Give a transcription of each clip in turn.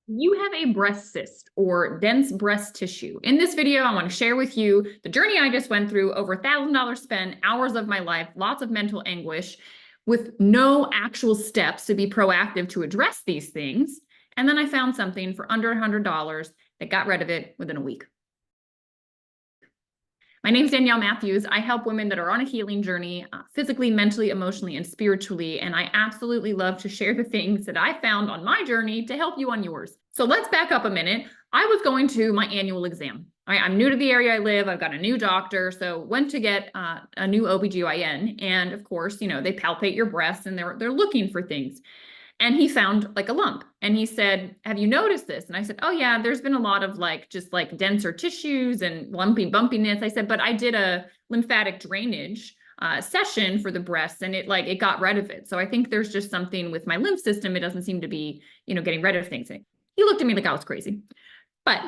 You have a breast cyst or dense breast tissue. In this video, I want to share with you the journey I just went through, over $1,000 spent, hours of my life, lots of mental anguish, with no actual steps to be proactive to address these things. And then I found something for under $100 that got rid of it within a week. My name is Danielle Matthews. I help women that are on a healing journey, physically, mentally, emotionally, and spiritually. And I absolutely love to share the things that I found on my journey to help you on yours. So let's back up a minute. I was going to my annual exam. I'm new to the area I live. I've got a new doctor. So went to get a new OBGYN. And of course, they palpate your breasts and they're looking for things. And he found like a lump and he said, have you noticed this? And I said, oh yeah, there's been a lot of just denser tissues and lumpy bumpiness. I said, but I did a lymphatic drainage session for the breasts and it got rid of it. So I think there's just something with my lymph system. It doesn't seem to be, getting rid of things. He looked at me like I was crazy, but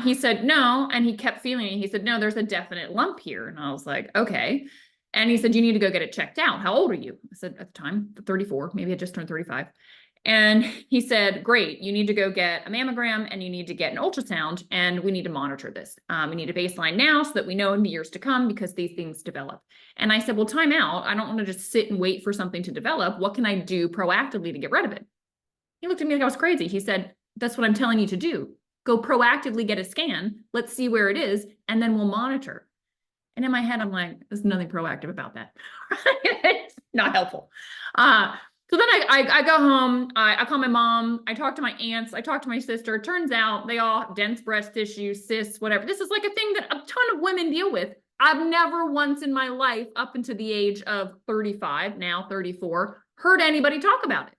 he said, no. And he kept feeling it. He said, no, there's a definite lump here. And I was like, okay. And he said, you need to go get it checked out. How old are you? I said, at the time, 34, maybe I just turned 35. And he said, great, you need to go get a mammogram and you need to get an ultrasound and we need to monitor this. We need a baseline now so that we know in the years to come because these things develop. And I said, well, time out. I don't want to just sit and wait for something to develop. What can I do proactively to get rid of it? He looked at me like I was crazy. He said, that's what I'm telling you to do. Go proactively get a scan. Let's see where it is. And then we'll monitor. And in my head, I'm like, there's nothing proactive about that. It's not helpful. So then I go home, I call my mom, I talk to my aunts, I talk to my sister. It turns out they all have dense breast tissue, cysts, whatever. This is like a thing that a ton of women deal with. I've never once in my life, up until the age of 35, now 34, heard anybody talk about it.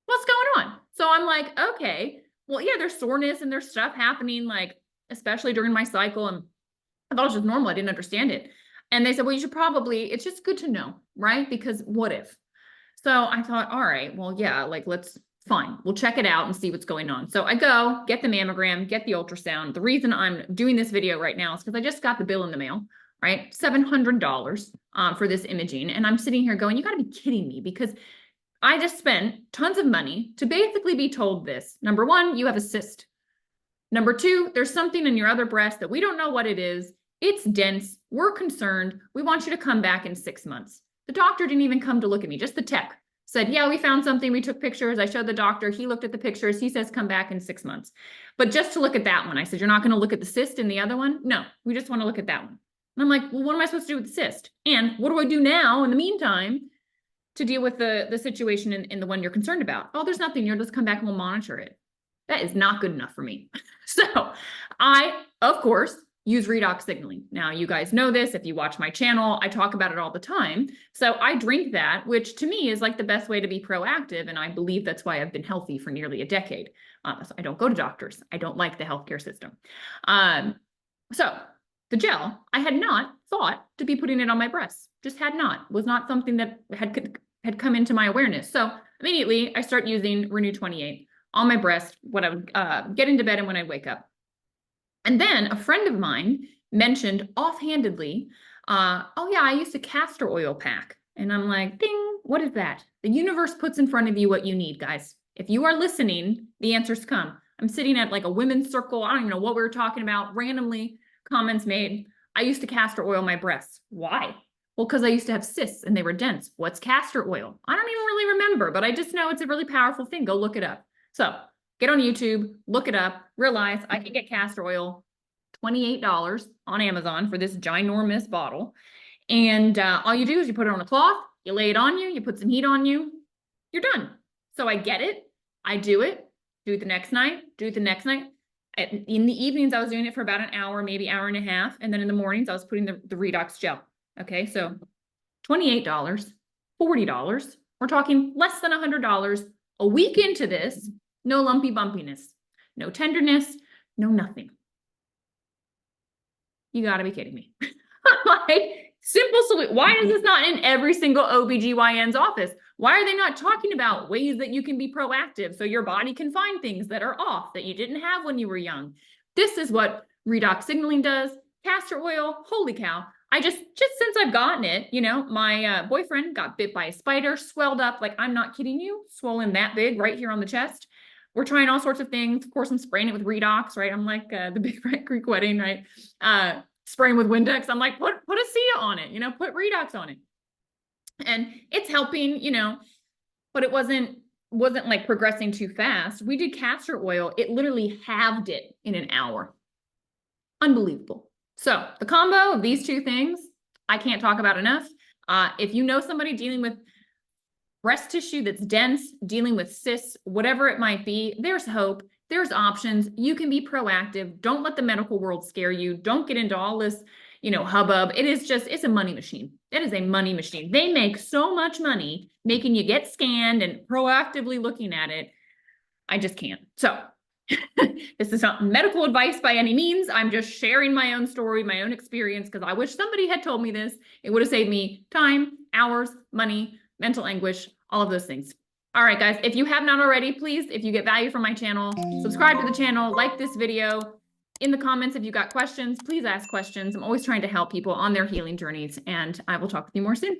What's going on? So I'm like, okay, well, yeah, there's soreness and there's stuff happening, especially during my cycle. And I thought it was just normal. I didn't understand it. And they said, well, you should probably, it's just good to know, right? Because what if? So I thought, all right, well, yeah, let's fine. We'll check it out and see what's going on. So I go get the mammogram, get the ultrasound. The reason I'm doing this video right now is because I just got the bill in the mail, right? $700 for this imaging. And I'm sitting here going, you got to be kidding me, because I just spent tons of money to basically be told this. Number one, you have a cyst. Number two, there's something in your other breast that we don't know what it is. It's dense. We're concerned. We want you to come back in 6 months. The doctor didn't even come to look at me, just the tech. Said, yeah, we found something. We took pictures. I showed the doctor. He looked at the pictures. He says, come back in 6 months. But just to look at that one, I said, you're not going to look at the cyst in the other one? No, we just want to look at that one. And I'm like, well, what am I supposed to do with the cyst? And what do I do now in the meantime to deal with the situation in the one you're concerned about? Oh, there's nothing. You'll just come back and we'll monitor it. That is not good enough for me. So I, of course, use redox signaling. Now, you guys know this. If you watch my channel, I talk about it all the time. So I drink that, which to me is the best way to be proactive. And I believe that's why I've been healthy for nearly a decade. So I don't go to doctors. I don't like the healthcare system. So the gel, I had not thought to be putting it on my breasts. Just had not. Was not something that had come into my awareness. So immediately I start using Renew 28 on my breast when I would get into bed and when I wake up. And then a friend of mine mentioned offhandedly, oh yeah, I used a castor oil pack. And I'm like, ding, what is that? The universe puts in front of you what you need, guys. If you are listening, the answers come. I'm sitting at a women's circle. I don't even know what we were talking about. Randomly, comments made. I used to castor oil my breasts. Why? Well, because I used to have cysts and they were dense. What's castor oil? I don't even really remember, but I just know it's a really powerful thing. Go look it up. So get on YouTube, look it up, realize I can get castor oil, $28 on Amazon for this ginormous bottle. And all you do is you put it on a cloth, you lay it on you, you put some heat on you, you're done. So I get it, I do it the next night, do it the next night. In the evenings, I was doing it for about an hour, maybe hour and a half. And then in the mornings, I was putting the redox gel. Okay, so $28, $40. We're talking less than $100 a week into this. No lumpy bumpiness, no tenderness, no nothing. You got to be kidding me. Simple solution. Why is this not in every single OBGYN's office? Why are they not talking about ways that you can be proactive so your body can find things that are off that you didn't have when you were young? This is what redox signaling does. Castor oil, holy cow. I just since I've gotten it, my boyfriend got bit by a spider, swelled up, I'm not kidding you, swollen that big right here on the chest. we're trying all sorts of things. Of course, I'm spraying it with Redox, right? I'm like the Big Red Creek Wedding, right? Spraying with Windex. I'm like, put a Cia on it, put Redox on it. And it's helping, but it wasn't like progressing too fast. We did castor oil. It literally halved it in an hour. Unbelievable. So the combo of these two things, I can't talk about enough. If you know somebody dealing with breast tissue that's dense, dealing with cysts, whatever it might be, there's hope. There's options. You can be proactive. Don't let the medical world scare you. Don't get into all this, hubbub. It's a money machine. It is a money machine. They make so much money making you get scanned and proactively looking at it. I just can't. So this is not medical advice by any means. I'm just sharing my own story, my own experience, because I wish somebody had told me this. It would have saved me time, hours, money, mental anguish, all of those things. All right, guys, if you have not already, please, if you get value from my channel, subscribe to the channel, like this video. In the comments, if you got questions, please ask questions. I'm always trying to help people on their healing journeys, and I will talk with you more soon.